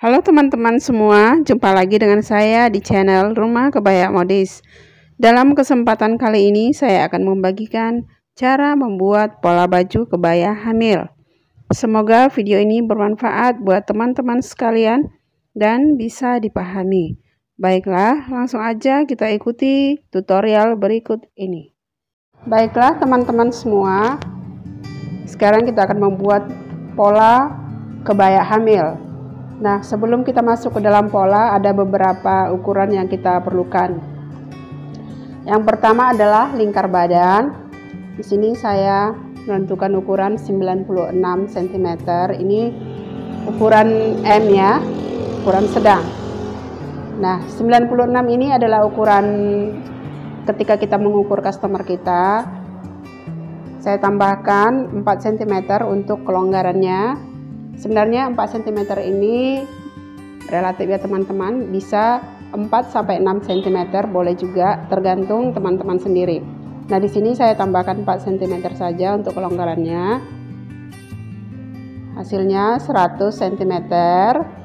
Halo teman-teman semua, jumpa lagi dengan saya di channel Rumah Kebaya Modis. Dalam kesempatan kali ini saya akan membagikan cara membuat pola baju kebaya hamil. Semoga video ini bermanfaat buat teman-teman sekalian dan bisa dipahami. Baiklah, langsung aja kita ikuti tutorial berikut ini. Baiklah teman-teman semua, sekarang kita akan membuat pola kebaya hamil. Nah, sebelum kita masuk ke dalam pola, ada beberapa ukuran yang kita perlukan. Yang pertama adalah lingkar badan. Di sini saya menentukan ukuran 96 cm. Ini ukuran M ya, ukuran sedang. Nah, 96 ini adalah ukuran ketika kita mengukur customer kita. Saya tambahkan 4 cm untuk kelonggarannya. Sebenarnya 4 cm ini relatif ya teman-teman, bisa 4-6 cm, boleh juga tergantung teman-teman sendiri. Nah, di sini saya tambahkan 4 cm saja untuk kelonggarannya. Hasilnya 100 cm.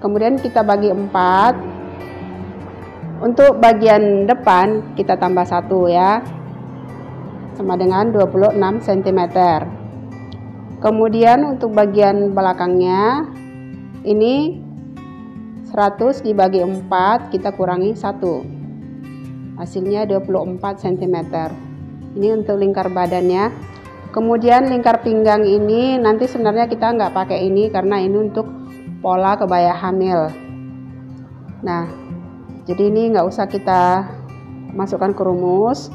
Kemudian kita bagi 4. Untuk bagian depan kita tambah 1 ya, sama dengan 26 cm. Kemudian untuk bagian belakangnya ini 100 dibagi 4, kita kurangi 1, hasilnya 24 cm. Ini untuk lingkar badannya. Kemudian lingkar pinggang ini nanti sebenarnya kita nggak pakai ini karena ini untuk pola kebaya hamil. Nah, jadi ini nggak usah kita masukkan ke rumus.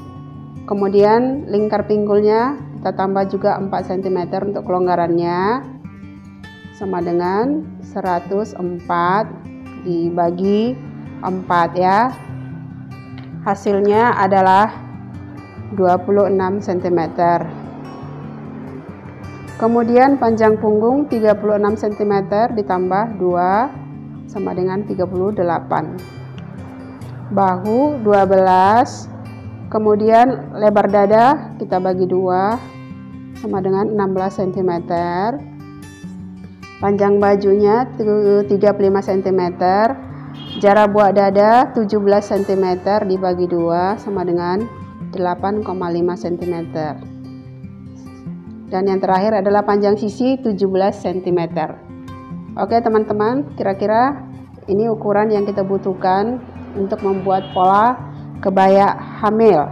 Kemudian lingkar pinggulnya kita tambah juga 4 cm untuk kelonggarannya, sama dengan 104 dibagi 4 ya, hasilnya adalah 26 cm. Kemudian panjang punggung 36 cm ditambah 2 sama dengan 38, bahu 12. Kemudian lebar dada kita bagi 2 sama dengan 16 cm. Panjang bajunya 35 cm. Jarak buat dada 17 cm dibagi 2 sama dengan 8,5 cm. Dan yang terakhir adalah panjang sisi 17 cm. Oke teman-teman, kira-kira ini ukuran yang kita butuhkan untuk membuat pola kebaya hamil.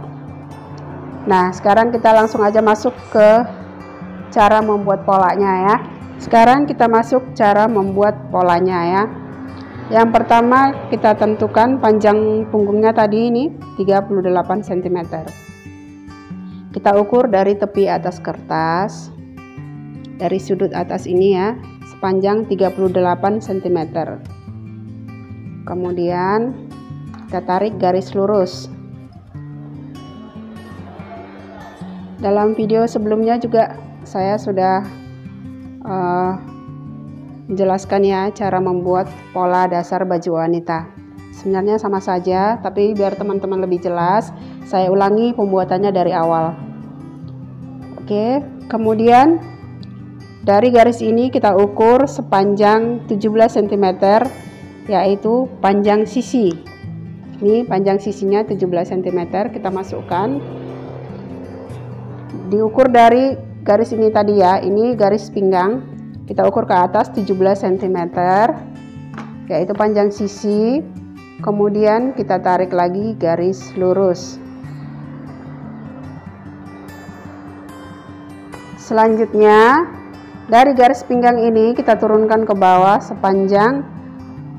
Nah, sekarang kita langsung aja masuk ke cara membuat polanya ya. Sekarang kita masuk cara membuat polanya ya. Yang pertama kita tentukan panjang punggungnya tadi ini 38 cm. Kita ukur dari tepi atas kertas, dari sudut atas ini ya, sepanjang 38 cm. Kemudian kita tarik garis lurus. Dalam video sebelumnya juga saya sudah menjelaskan ya cara membuat pola dasar baju wanita. Sebenarnya sama saja, tapi biar teman-teman lebih jelas, saya ulangi pembuatannya dari awal. Oke, kemudian dari garis ini kita ukur sepanjang 17 cm, yaitu panjang sisi. Ini panjang sisinya 17 cm, kita masukkan. Diukur dari garis ini tadi ya, ini garis pinggang. Kita ukur ke atas 17 cm, yaitu panjang sisi. Kemudian kita tarik lagi garis lurus. Selanjutnya, dari garis pinggang ini kita turunkan ke bawah sepanjang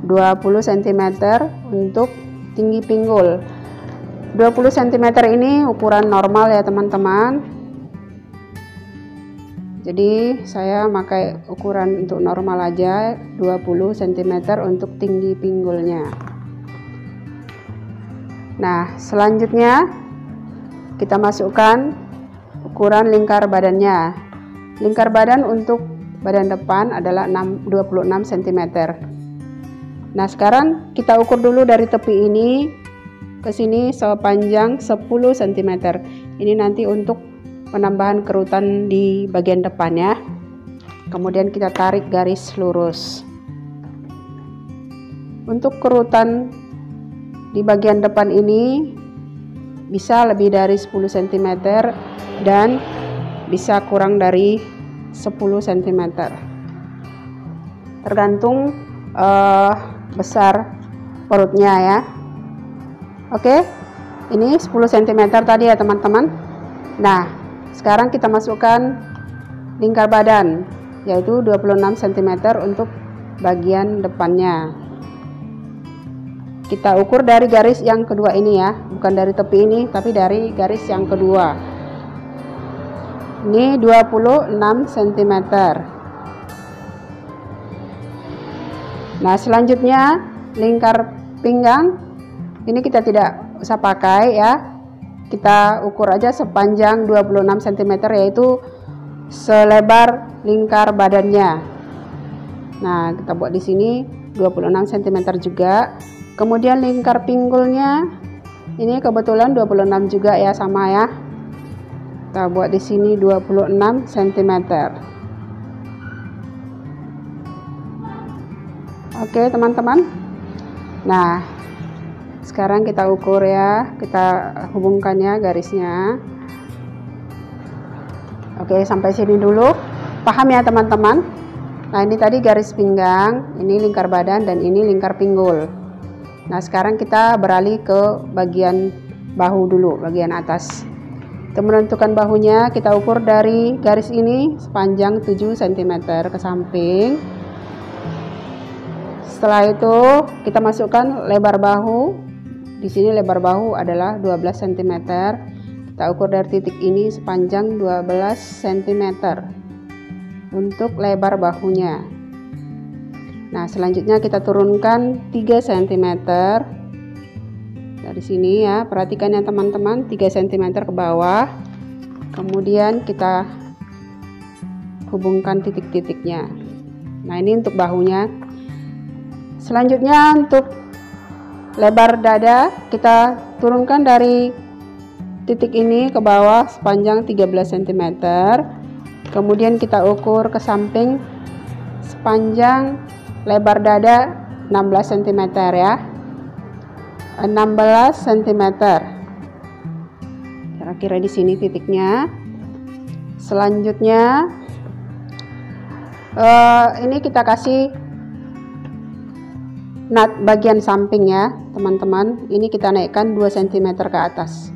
20 cm untuk tinggi pinggul. 20 cm ini ukuran normal ya teman-teman. Jadi saya pakai ukuran untuk normal aja, 20 cm untuk tinggi pinggulnya. Nah, selanjutnya kita masukkan ukuran lingkar badannya. Lingkar badan untuk badan depan adalah 26 cm. Nah, sekarang kita ukur dulu dari tepi ini ke sini sepanjang 10 cm. Ini nanti untuk penambahan kerutan di bagian depannya. Kemudian kita tarik garis lurus. Untuk kerutan di bagian depan ini bisa lebih dari 10 cm dan bisa kurang dari 10 cm, tergantung besar perutnya ya. Oke, ini 10 cm tadi ya teman-teman. Nah, sekarang kita masukkan lingkar badan, yaitu 26 cm untuk bagian depannya. Kita ukur dari garis yang kedua ini ya, bukan dari tepi ini, tapi dari garis yang kedua. Ini 26 cm. Nah, selanjutnya lingkar pinggang ini kita tidak usah pakai ya. Kita ukur aja sepanjang 26 cm, yaitu selebar lingkar badannya. Nah, kita buat di sini 26 cm juga. Kemudian lingkar pinggulnya ini kebetulan 26 juga ya, sama ya. Kita buat di sini 26 cm. Oke, teman-teman. Nah, sekarang kita ukur ya, kita hubungkan ya garisnya. Oke, sampai sini dulu. Paham ya, teman-teman? Nah, ini tadi garis pinggang, ini lingkar badan, dan ini lingkar pinggul. Nah, sekarang kita beralih ke bagian bahu dulu, bagian atas. Untuk menentukan bahunya, kita ukur dari garis ini sepanjang 7 cm ke samping. Setelah itu, kita masukkan lebar bahu. Di sini lebar bahu adalah 12 cm. Kita ukur dari titik ini sepanjang 12 cm untuk lebar bahunya. Nah, selanjutnya kita turunkan 3 cm dari sini ya, perhatikan ya teman-teman, 3 cm ke bawah. Kemudian kita hubungkan titik-titiknya. Nah, ini untuk bahunya. Selanjutnya untuk lebar dada, kita turunkan dari titik ini ke bawah sepanjang 13 cm. Kemudian kita ukur ke samping sepanjang lebar dada 16 cm ya, 16 cm. Kira-kira di sini titiknya. Selanjutnya ini kita kasih nut bagian samping ya teman-teman. Ini kita naikkan 2 cm ke atas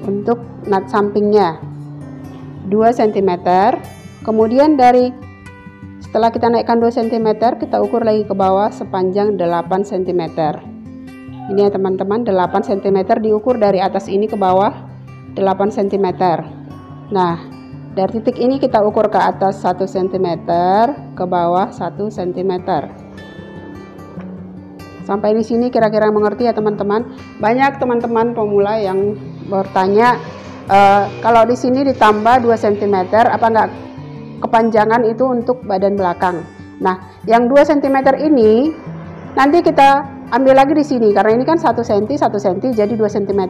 untuk nut sampingnya 2 cm. Kemudian setelah kita naikkan 2 cm, kita ukur lagi ke bawah sepanjang 8 cm. Ini ya teman-teman, 8 cm diukur dari atas ini ke bawah 8 cm. Nah, dari titik ini kita ukur ke atas 1 cm, ke bawah 1 cm. Sampai di sini kira-kira mengerti ya teman-teman. Banyak teman-teman pemula yang bertanya, kalau di sini ditambah 2 cm, apa enggak kepanjangan itu untuk badan belakang? Nah, yang 2 cm ini nanti kita ambil lagi di sini, karena ini kan 1 cm 1 cm jadi 2 cm.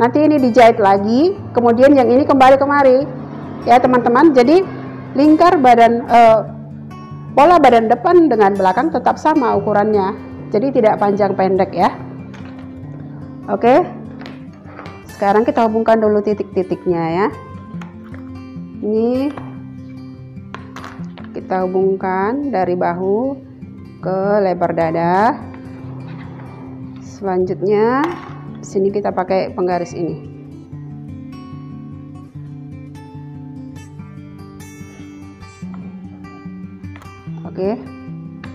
Nanti ini dijahit lagi, kemudian yang ini kembali kemari ya teman-teman. Jadi lingkar badan, pola badan depan dengan belakang tetap sama ukurannya, jadi tidak panjang pendek ya. Oke, sekarang kita hubungkan dulu titik-titiknya ya. Ini kita hubungkan dari bahu ke lebar dada. Selanjutnya sini kita pakai penggaris ini. Oke,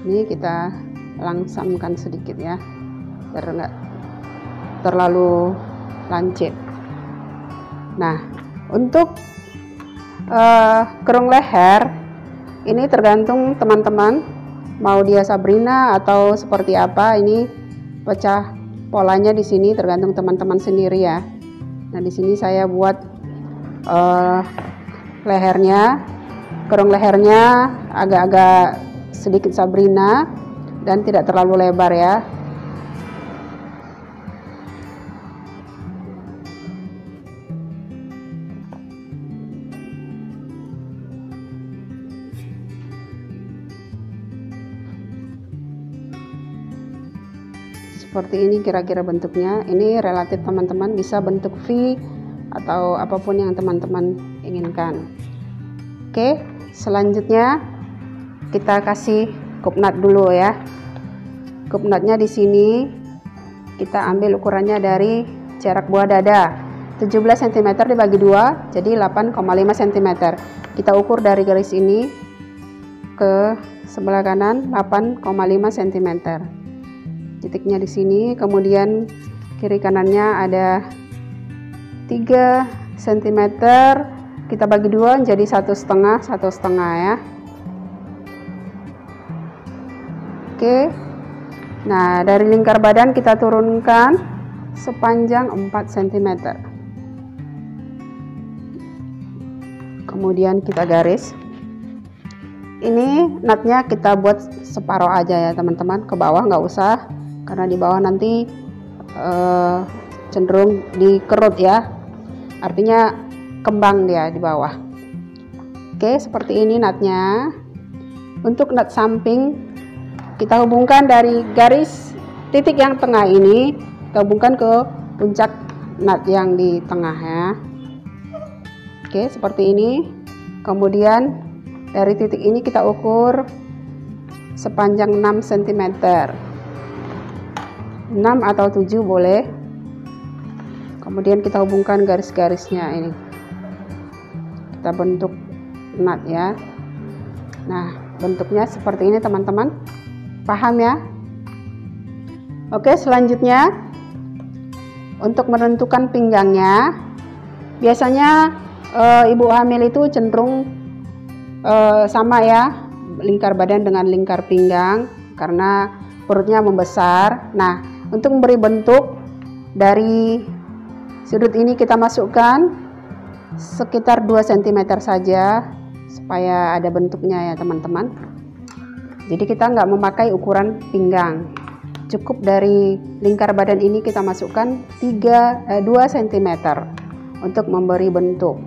ini kita langsamkan sedikit ya, biar enggak terlalu lancip. Nah, untuk kerung leher ini tergantung teman-teman, mau dia Sabrina atau seperti apa. Ini pecah polanya di sini tergantung teman-teman sendiri ya. Nah, di sini saya buat lehernya, kerung lehernya agak-agak sedikit Sabrina dan tidak terlalu lebar ya. seperti ini kira-kira bentuknya. Ini relatif teman-teman bisa bentuk V atau apapun yang teman-teman inginkan. Oke, selanjutnya kita kasih cup nut dulu ya. Cup nutnya di sini kita ambil ukurannya dari jarak buah dada 17 cm dibagi 2 jadi 8,5 cm. Kita ukur dari garis ini ke sebelah kanan 8,5 cm. Titiknya di sini, kemudian kiri kanannya ada 3 cm. Kita bagi 2 jadi 1,5 ya. Oke. Nah, dari lingkar badan kita turunkan sepanjang 4 cm. Kemudian kita garis. Ini nutnya kita buat separuh aja ya teman-teman, ke bawah nggak usah, karena di bawah nanti cenderung dikerut ya, artinya kembang dia di bawah. Oke, seperti ini nutnya. Untuk nut samping kita hubungkan dari garis titik yang tengah ini, kita hubungkan ke puncak nut yang di tengah ya. Oke, seperti ini. Kemudian dari titik ini kita ukur sepanjang 6 cm. 6 atau 7 boleh. Kemudian kita hubungkan garis-garisnya ini. Kita bentuk nut ya. Nah, bentuknya seperti ini teman-teman. Paham ya? Oke, selanjutnya untuk menentukan pinggangnya, biasanya ibu hamil itu cenderung sama ya, lingkar badan dengan lingkar pinggang karena perutnya membesar. Nah, untuk memberi bentuk, dari sudut ini kita masukkan sekitar 2 cm saja supaya ada bentuknya ya teman-teman. Jadi kita nggak memakai ukuran pinggang, cukup dari lingkar badan ini kita masukkan 2 cm untuk memberi bentuk.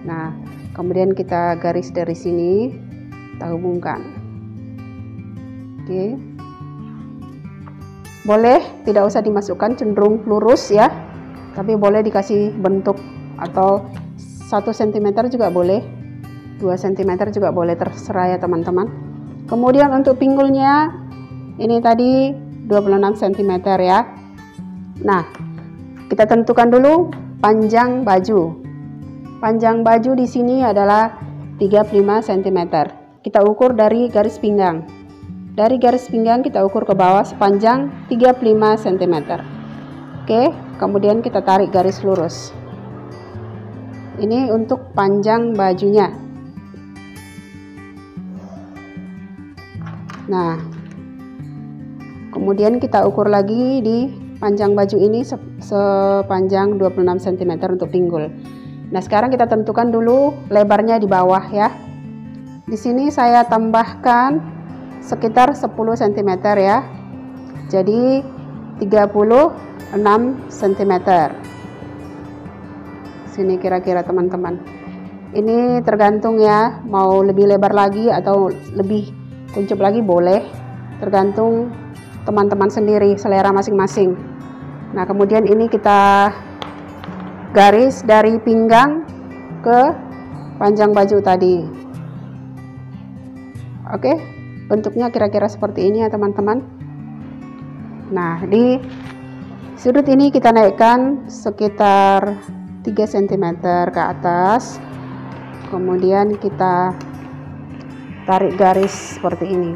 Nah, kemudian kita garis dari sini, kita hubungkan. Oke, boleh tidak usah dimasukkan cenderung lurus ya, tapi boleh dikasih bentuk, atau 1 cm juga boleh, 2 cm juga boleh, terserah ya teman-teman. Kemudian untuk pinggulnya ini tadi 26 cm ya. Nah, kita tentukan dulu panjang baju. Panjang baju di sini adalah 35 cm. Kita ukur dari garis pinggang. Dari garis pinggang kita ukur ke bawah sepanjang 35 cm. Oke, kemudian kita tarik garis lurus. Ini untuk panjang bajunya. Nah, kemudian kita ukur lagi di panjang baju ini sepanjang 26 cm untuk pinggul. Nah, sekarang kita tentukan dulu lebarnya di bawah ya. Di sini saya tambahkan sekitar 10 cm ya. Jadi 36 cm. Sini kira-kira teman-teman. Ini tergantung ya, mau lebih lebar lagi atau lebih kuncup lagi boleh, tergantung teman-teman sendiri, selera masing-masing. Nah, kemudian ini kita garis dari pinggang ke panjang baju tadi. Oke, bentuknya kira-kira seperti ini ya teman-teman. Nah, di sudut ini kita naikkan sekitar 3 cm ke atas, kemudian kita tarik garis seperti ini,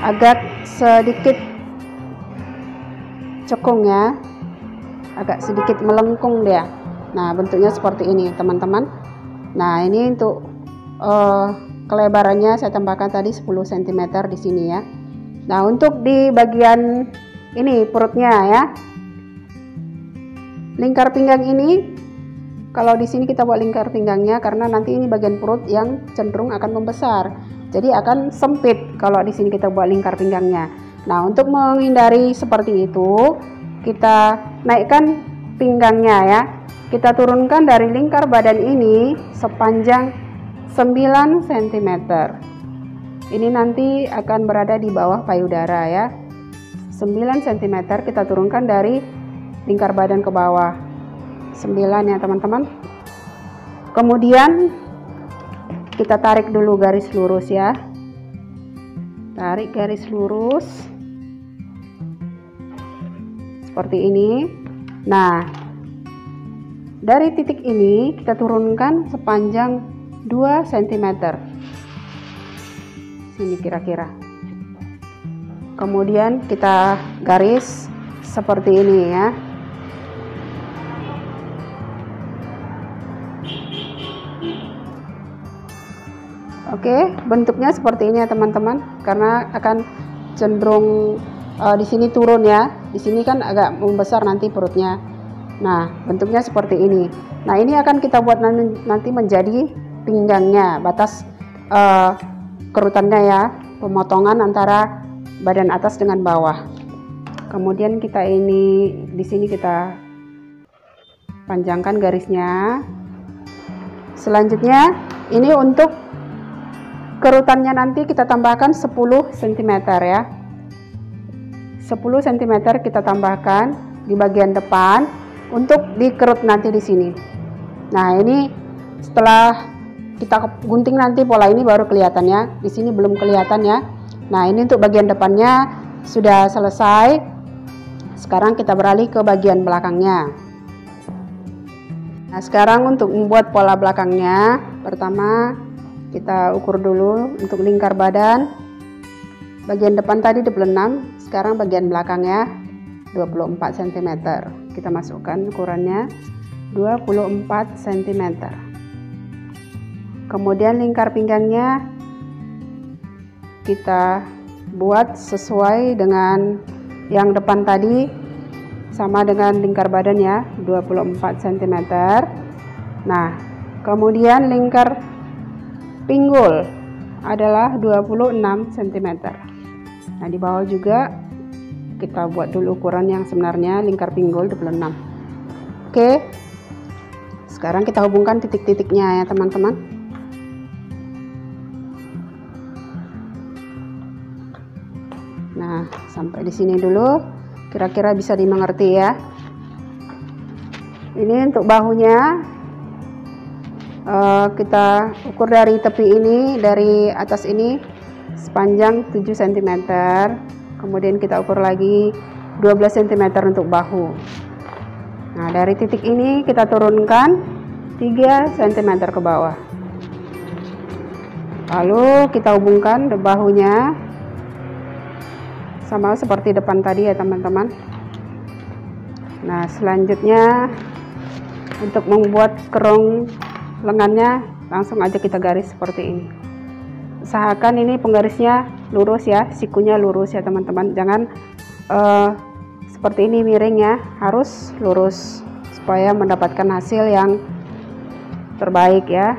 agak sedikit cekung ya, agak sedikit melengkung dia. Nah, bentuknya seperti ini teman-teman. Nah, ini untuk kelebarannya saya tambahkan tadi 10 cm di sini ya. Nah, untuk di bagian ini perutnya ya, lingkar pinggang ini, kalau di sini kita buat lingkar pinggangnya karena nanti ini bagian perut yang cenderung akan membesar, jadi akan sempit kalau di sini kita buat lingkar pinggangnya. Nah, untuk menghindari seperti itu, kita naikkan pinggangnya ya. Kita turunkan dari lingkar badan ini sepanjang 9 cm. Ini nanti akan berada di bawah payudara ya. 9 cm kita turunkan dari lingkar badan ke bawah. 9 ya teman-teman. Kemudian kita tarik dulu garis lurus ya. Tarik garis lurus seperti ini. Nah, dari titik ini kita turunkan sepanjang 2 cm. Sini kira-kira. Kemudian kita garis seperti ini ya. Oke, bentuknya seperti ini ya teman-teman, karena akan cenderung di sini turun ya, di sini kan agak membesar nanti perutnya. Nah, bentuknya seperti ini. Nah, ini akan kita buat nanti menjadi pinggangnya, batas kerutannya ya, pemotongan antara badan atas dengan bawah. Kemudian kita di sini kita panjangkan garisnya. Selanjutnya ini untuk kerutannya nanti kita tambahkan 10 cm ya. 10 cm kita tambahkan di bagian depan untuk dikerut nanti di sini. Nah, ini setelah kita gunting nanti pola ini baru kelihatan ya. Di sini belum kelihatan ya. Nah, ini untuk bagian depannya sudah selesai. Sekarang kita beralih ke bagian belakangnya. Nah, sekarang untuk membuat pola belakangnya, pertama kita ukur dulu untuk lingkar badan. Bagian depan tadi 26, sekarang bagian belakangnya 24 cm. Kita masukkan ukurannya 24 cm. Kemudian lingkar pinggangnya kita buat sesuai dengan yang depan tadi, sama dengan lingkar badan ya, 24 cm. Nah, kemudian lingkar pinggul adalah 26 cm. Nah, di bawah juga kita buat dulu ukuran yang sebenarnya lingkar pinggul 26. Oke. Sekarang kita hubungkan titik-titiknya ya, teman-teman. Nah, sampai di sini dulu. Kira-kira bisa dimengerti ya. Ini untuk bahunya. Kita ukur dari tepi ini, dari atas ini sepanjang 7 cm. Kemudian kita ukur lagi 12 cm untuk bahu. Nah, dari titik ini kita turunkan 3 cm ke bawah. Lalu kita hubungkan bahunya sama seperti depan tadi ya teman-teman. Nah, selanjutnya untuk membuat kerong lengannya langsung aja kita garis seperti ini. Usahakan ini penggarisnya lurus ya, sikunya lurus ya teman-teman, jangan seperti ini miring ya, harus lurus supaya mendapatkan hasil yang terbaik ya,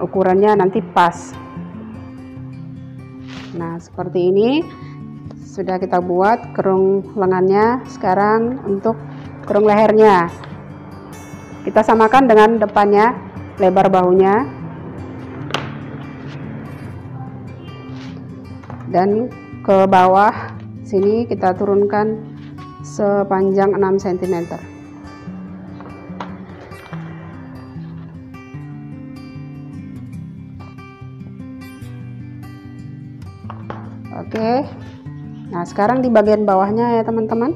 ukurannya nanti pas. Nah, seperti ini sudah kita buat kerung lengannya. Sekarang untuk kerung lehernya kita samakan dengan depannya, lebar bahunya, dan ke bawah sini kita turunkan sepanjang 6 cm. Oke. Nah, sekarang di bagian bawahnya ya teman-teman.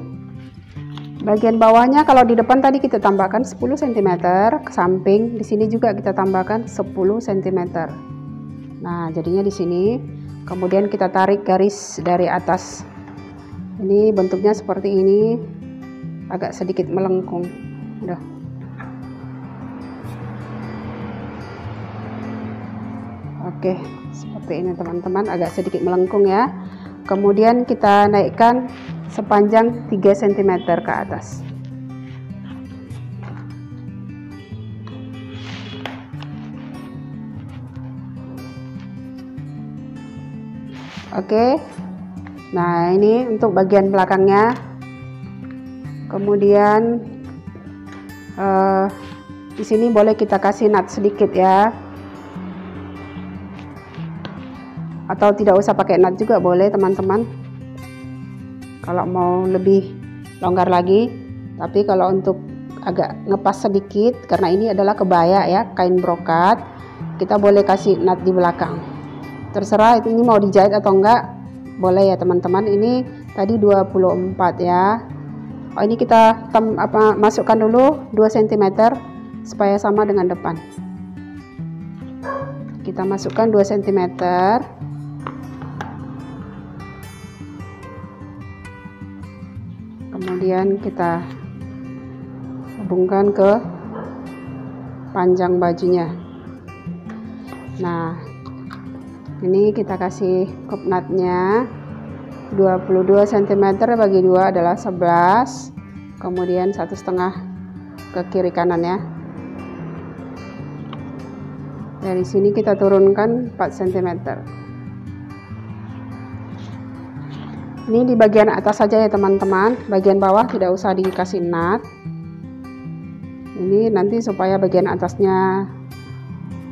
Bagian bawahnya kalau di depan tadi kita tambahkan 10 cm, ke samping di sini juga kita tambahkan 10 cm. Nah, jadinya di sini. Kemudian kita tarik garis dari atas. Ini bentuknya seperti ini, agak sedikit melengkung. Udah. Oke, seperti ini teman-teman, agak sedikit melengkung ya. Kemudian kita naikkan sepanjang 3 cm ke atas. Oke. Nah, ini untuk bagian belakangnya. Kemudian di sini boleh kita kasih nut sedikit ya. Atau tidak usah pakai nut juga boleh teman-teman. kalau mau lebih longgar lagi. Tapi kalau untuk agak ngepas sedikit, karena ini adalah kebaya ya, kain brokat, kita boleh kasih nut di belakang. Terserah ini mau dijahit atau enggak, boleh ya teman-teman. Ini tadi 24 ya. Oh, ini kita masukkan dulu 2 cm supaya sama dengan depan. Kita masukkan 2 cm. Kemudian kita hubungkan ke panjang bajunya. Nah, ini kita kasih cup nutnya 22 cm bagi 2 adalah 11, kemudian 1,5 ke kiri kanan ya. Dari sini kita turunkan 4 cm. Ini di bagian atas saja ya teman-teman, bagian bawah tidak usah dikasih nut. Ini nanti supaya bagian atasnya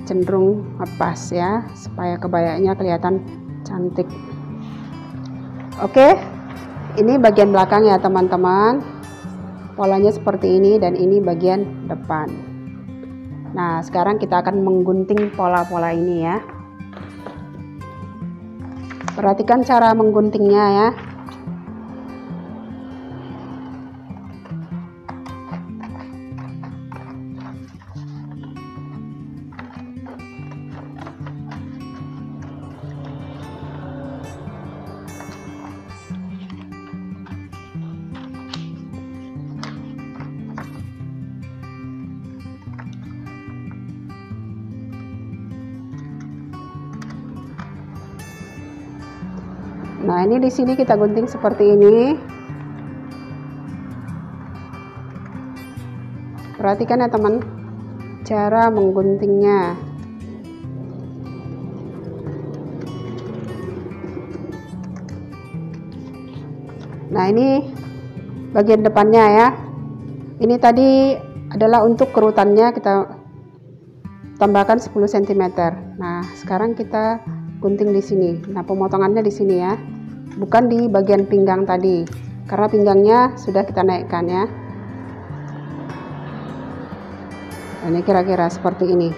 cenderung lepas ya, supaya kebayanya kelihatan cantik. Oke, ini bagian belakang ya teman-teman, polanya seperti ini, dan ini bagian depan. Nah, sekarang kita akan menggunting pola-pola ini ya. Perhatikan cara mengguntingnya ya. Nah, ini di sini kita gunting seperti ini. Perhatikan ya teman, cara mengguntingnya. Nah, ini bagian depannya ya. Ini tadi adalah untuk kerutannya, kita tambahkan 10 cm. Nah, sekarang kita gunting di sini. Nah, pemotongannya di sini ya, bukan di bagian pinggang tadi, karena pinggangnya sudah kita naikkan ya. Ini kira-kira seperti ini.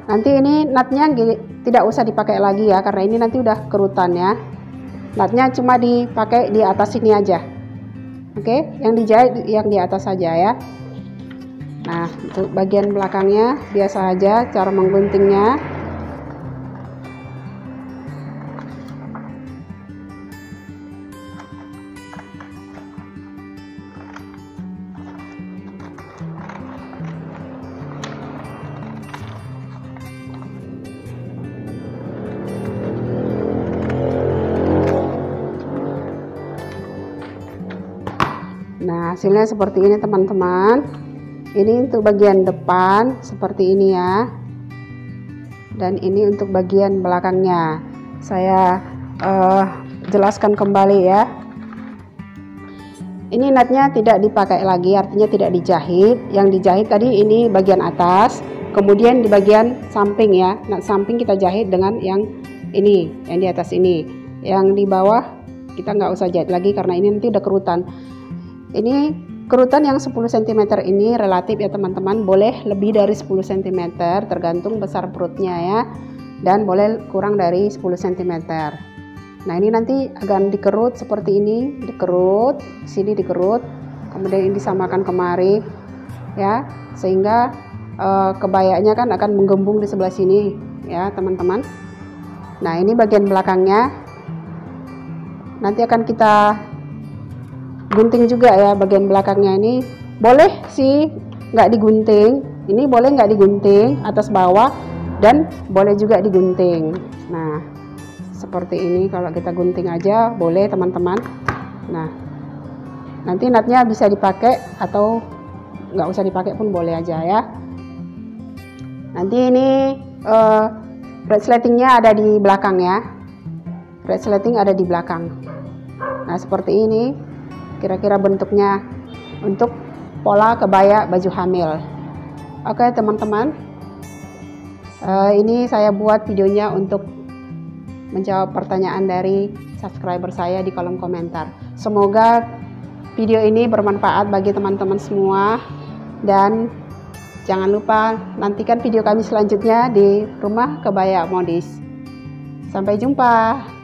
Nanti ini nutnya tidak usah dipakai lagi ya, karena ini nanti udah kerutan ya. Nutnya cuma dipakai di atas sini aja. Oke, yang dijahit yang di atas saja ya. Nah, untuk bagian belakangnya biasa aja cara mengguntingnya. Nah, hasilnya seperti ini teman-teman. Ini untuk bagian depan seperti ini ya, dan ini untuk bagian belakangnya. Saya jelaskan kembali ya. Ini nutnya tidak dipakai lagi, artinya tidak dijahit. Yang dijahit tadi ini bagian atas, kemudian di bagian samping ya. Nut samping kita jahit dengan yang ini, yang di atas ini. Yang di bawah kita nggak usah jahit lagi karena ini nanti udah kerutan. Ini kerutan yang 10 cm ini relatif ya teman-teman, boleh lebih dari 10 cm tergantung besar perutnya ya, dan boleh kurang dari 10 cm. Nah, ini nanti akan dikerut seperti ini, dikerut, sini dikerut, kemudian ini disamakan kemari ya, sehingga kebayanya kan akan menggembung di sebelah sini ya teman-teman. Nah, ini bagian belakangnya nanti akan kita gunting juga ya. Bagian belakangnya ini boleh sih nggak digunting, ini boleh nggak digunting atas bawah, dan boleh juga digunting. Nah, seperti ini kalau kita gunting aja boleh teman-teman. Nah, nanti nutnya bisa dipakai atau nggak usah dipakai pun boleh aja ya. Nanti ini resletingnya ada di belakang ya, resleting ada di belakang. Nah, seperti ini kira-kira bentuknya untuk pola kebaya baju hamil. Oke teman-teman, ini saya buat videonya untuk menjawab pertanyaan dari subscriber saya di kolom komentar. Semoga video ini bermanfaat bagi teman-teman semua, dan jangan lupa nantikan video kami selanjutnya di Rumah Kebaya Modis. Sampai jumpa.